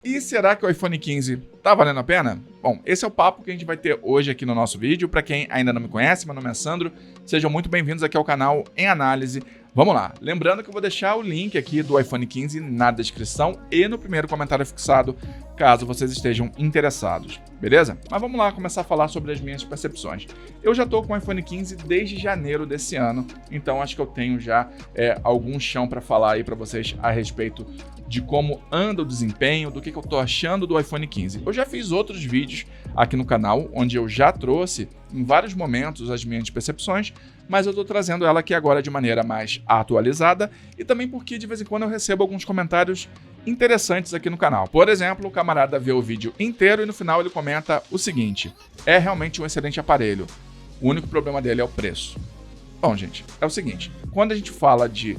E será que o iPhone 15 tá valendo a pena? Bom, esse é o papo que a gente vai ter hoje aqui no nosso vídeo. Para quem ainda não me conhece, meu nome é Sandro. Sejam muito bem-vindos aqui ao canal Em Análise. Vamos lá. Lembrando que eu vou deixar o link aqui do iPhone 15 na descrição e no primeiro comentário fixado, caso vocês estejam interessados. Beleza? Mas vamos lá começar a falar sobre as minhas percepções. Eu já estou com o iPhone 15 desde janeiro desse ano, então acho que eu tenho já algum chão para falar aí para vocês a respeito de como anda o desempenho, do que eu estou achando do iPhone 15. Eu já fiz outros vídeos aqui no canal, onde eu já trouxe em vários momentos as minhas percepções, mas eu estou trazendo ela aqui agora de maneira mais atualizada e também porque de vez em quando eu recebo alguns comentários interessantes aqui no canal. Por exemplo, o camarada vê o vídeo inteiro e no final ele comenta o seguinte: é realmente um excelente aparelho, o único problema dele é o preço. Bom, gente, é o seguinte, quando a gente fala de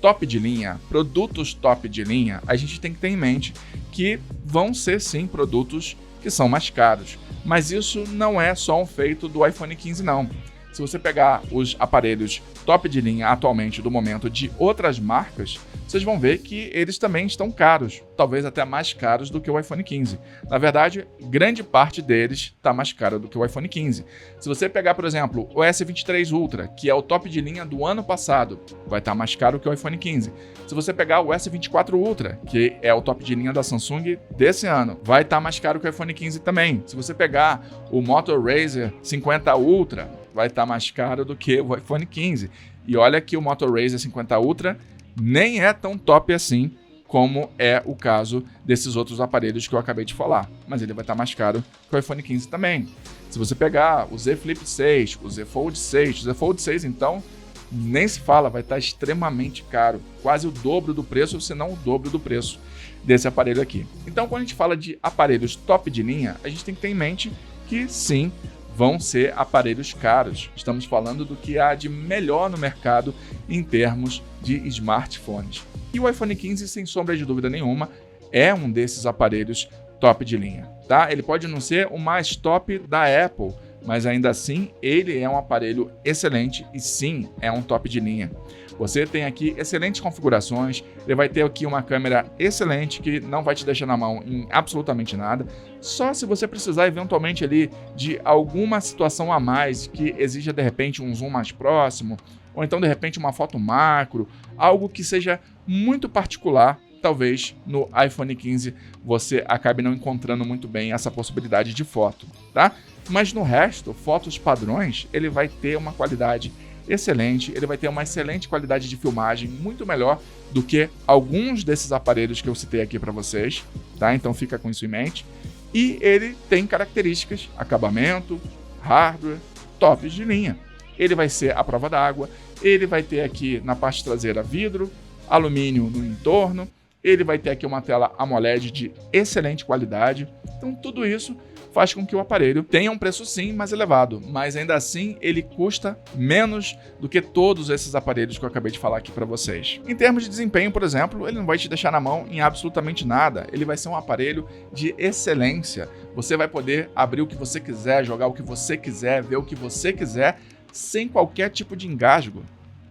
top de linha, produtos top de linha, a gente tem que ter em mente que vão ser sim produtos que são mais caros, mas isso não é só um feito do iPhone 15 não. Se você pegar os aparelhos top de linha atualmente do momento de outras marcas, vocês vão ver que eles também estão caros, talvez até mais caros do que o iPhone 15. Na verdade, grande parte deles está mais caro do que o iPhone 15. Se você pegar, por exemplo, o S23 Ultra, que é o top de linha do ano passado, vai estar mais caro que o iPhone 15. Se você pegar o S24 Ultra, que é o top de linha da Samsung desse ano, vai estar mais caro que o iPhone 15 também. Se você pegar o Moto Razr 50 Ultra, vai estar mais caro do que o iPhone 15. E olha que o Moto Razr 50 Ultra nem é tão top assim como é o caso desses outros aparelhos que eu acabei de falar. Mas ele vai estar mais caro que o iPhone 15 também. Se você pegar o Z Flip 6, o Z Fold 6, o Z Fold 6 então, nem se fala, vai estar extremamente caro. Quase o dobro do preço, se não o dobro do preço desse aparelho aqui. Então, quando a gente fala de aparelhos top de linha, a gente tem que ter em mente que sim, vão ser aparelhos caros. Estamos falando do que há de melhor no mercado em termos de smartphones. E o iPhone 15, sem sombra de dúvida nenhuma, é um desses aparelhos top de linha, tá? Ele pode não ser o mais top da Apple, mas ainda assim ele é um aparelho excelente e sim, é um top de linha. Você tem aqui excelentes configurações, ele vai ter aqui uma câmera excelente que não vai te deixar na mão em absolutamente nada. Só se você precisar eventualmente ali de alguma situação a mais que exija de repente um zoom mais próximo, ou então de repente uma foto macro, algo que seja muito particular, talvez no iPhone 15 você acabe não encontrando muito bem essa possibilidade de foto, tá? Mas no resto, fotos padrões, ele vai ter uma qualidade excelente, ele vai ter uma excelente qualidade de filmagem, muito melhor do que alguns desses aparelhos que eu citei aqui para vocês, tá? Então fica com isso em mente. E ele tem características, acabamento, hardware, tops de linha. Ele vai ser à prova d'água, ele vai ter aqui na parte traseira vidro, alumínio no entorno, ele vai ter aqui uma tela AMOLED de excelente qualidade. Então tudo isso faz com que o aparelho tenha um preço sim mais elevado, mas ainda assim ele custa menos do que todos esses aparelhos que eu acabei de falar aqui para vocês. Em termos de desempenho, por exemplo, ele não vai te deixar na mão em absolutamente nada, ele vai ser um aparelho de excelência. Você vai poder abrir o que você quiser, jogar o que você quiser, ver o que você quiser, sem qualquer tipo de engasgo.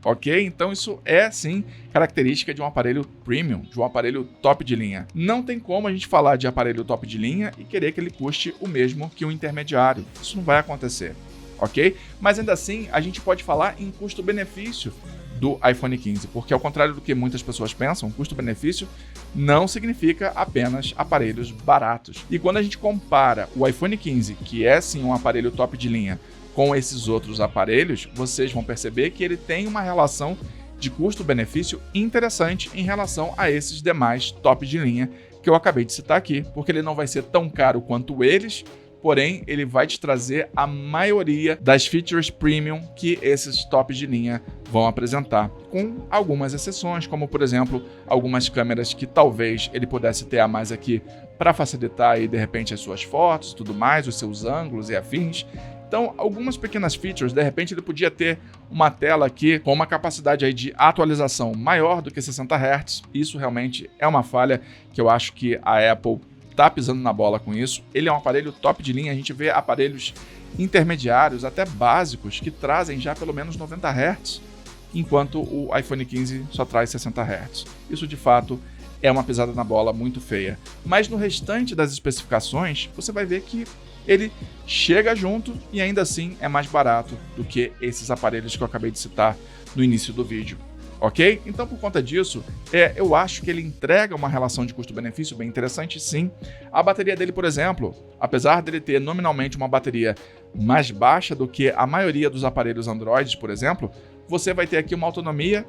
Ok? Então isso é sim característica de um aparelho premium, de um aparelho top de linha. Não tem como a gente falar de aparelho top de linha e querer que ele custe o mesmo que o intermediário. Isso não vai acontecer, ok? Mas ainda assim a gente pode falar em custo-benefício do iPhone 15, porque ao contrário do que muitas pessoas pensam, custo-benefício não significa apenas aparelhos baratos. E quando a gente compara o iPhone 15, que é sim um aparelho top de linha, com esses outros aparelhos, vocês vão perceber que ele tem uma relação de custo-benefício interessante em relação a esses demais top de linha que eu acabei de citar aqui, porque ele não vai ser tão caro quanto eles, porém ele vai te trazer a maioria das features premium que esses tops de linha vão apresentar, com algumas exceções, como por exemplo, algumas câmeras que talvez ele pudesse ter a mais aqui para facilitar aí, de repente as suas fotos e tudo mais, os seus ângulos e afins. Então, algumas pequenas features, de repente ele podia ter uma tela aqui com uma capacidade aí de atualização maior do que 60 Hz. Isso realmente é uma falha que eu acho que a Apple está pisando na bola com isso. Ele é um aparelho top de linha, a gente vê aparelhos intermediários, até básicos, que trazem já pelo menos 90 Hz, enquanto o iPhone 15 só traz 60 Hz. Isso de fato é uma pisada na bola muito feia. Mas no restante das especificações, você vai ver que ele chega junto e ainda assim é mais barato do que esses aparelhos que eu acabei de citar no início do vídeo. Ok? Então, por conta disso, eu acho que ele entrega uma relação de custo-benefício bem interessante, sim. A bateria dele, por exemplo, apesar dele ter nominalmente uma bateria mais baixa do que a maioria dos aparelhos Android, por exemplo, você vai ter aqui uma autonomia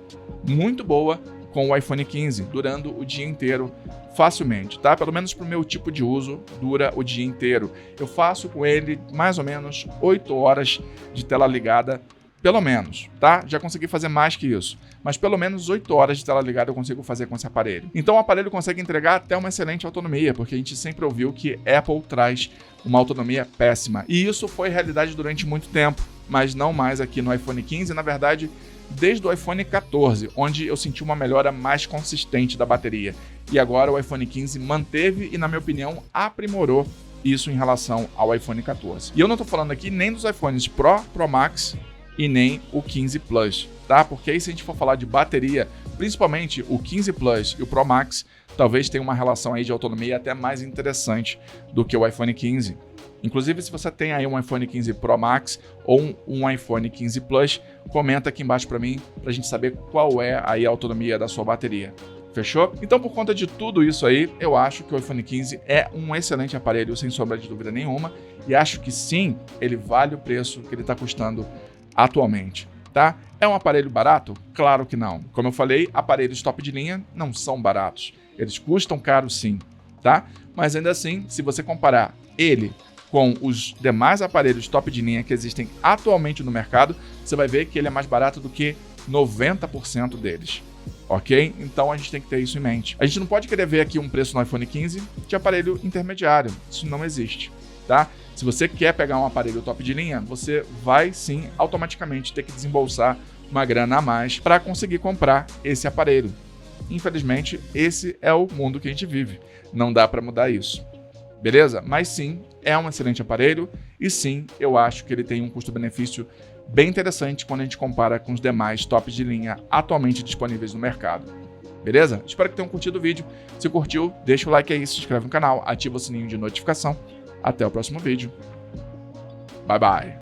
muito boa com o iPhone 15, durando o dia inteiro facilmente, tá? Pelo menos para o meu tipo de uso, dura o dia inteiro. Eu faço com ele mais ou menos 8 horas de tela ligada, pelo menos, tá? Já consegui fazer mais que isso, mas pelo menos 8 horas de tela ligada eu consigo fazer com esse aparelho. Então o aparelho consegue entregar até uma excelente autonomia, porque a gente sempre ouviu que Apple traz uma autonomia péssima. E isso foi realidade durante muito tempo, mas não mais aqui no iPhone 15, na verdade, desde o iPhone 14, onde eu senti uma melhora mais consistente da bateria. E agora o iPhone 15 manteve e, na minha opinião, aprimorou isso em relação ao iPhone 14. E eu não estou falando aqui nem dos iPhones Pro, Pro Max e nem o 15 Plus, tá? Porque aí se a gente for falar de bateria, principalmente o 15 Plus e o Pro Max, talvez tenha uma relação aí de autonomia até mais interessante do que o iPhone 15. Inclusive, se você tem aí um iPhone 15 Pro Max ou um iPhone 15 Plus, comenta aqui embaixo para mim, para a gente saber qual é aí a autonomia da sua bateria. Fechou? Então, por conta de tudo isso aí, eu acho que o iPhone 15 é um excelente aparelho, sem sombra de dúvida nenhuma, e acho que sim, ele vale o preço que ele está custando atualmente, tá? É um aparelho barato? Claro que não. Como eu falei, aparelhos top de linha não são baratos. Eles custam caro sim, tá? Mas ainda assim, se você comparar ele com os demais aparelhos top de linha que existem atualmente no mercado, você vai ver que ele é mais barato do que 90% deles. Ok? Então a gente tem que ter isso em mente. A gente não pode querer ver aqui um preço no iPhone 15 de aparelho intermediário. Isso não existe, tá? Se você quer pegar um aparelho top de linha, você vai sim automaticamente ter que desembolsar uma grana a mais para conseguir comprar esse aparelho. Infelizmente, esse é o mundo que a gente vive. Não dá para mudar isso. Beleza? Mas sim, é um excelente aparelho e sim, eu acho que ele tem um custo-benefício bem interessante quando a gente compara com os demais tops de linha atualmente disponíveis no mercado. Beleza? Espero que tenham curtido o vídeo. Se curtiu, deixa o like aí, se inscreve no canal, ativa o sininho de notificação. Até o próximo vídeo. Bye, bye.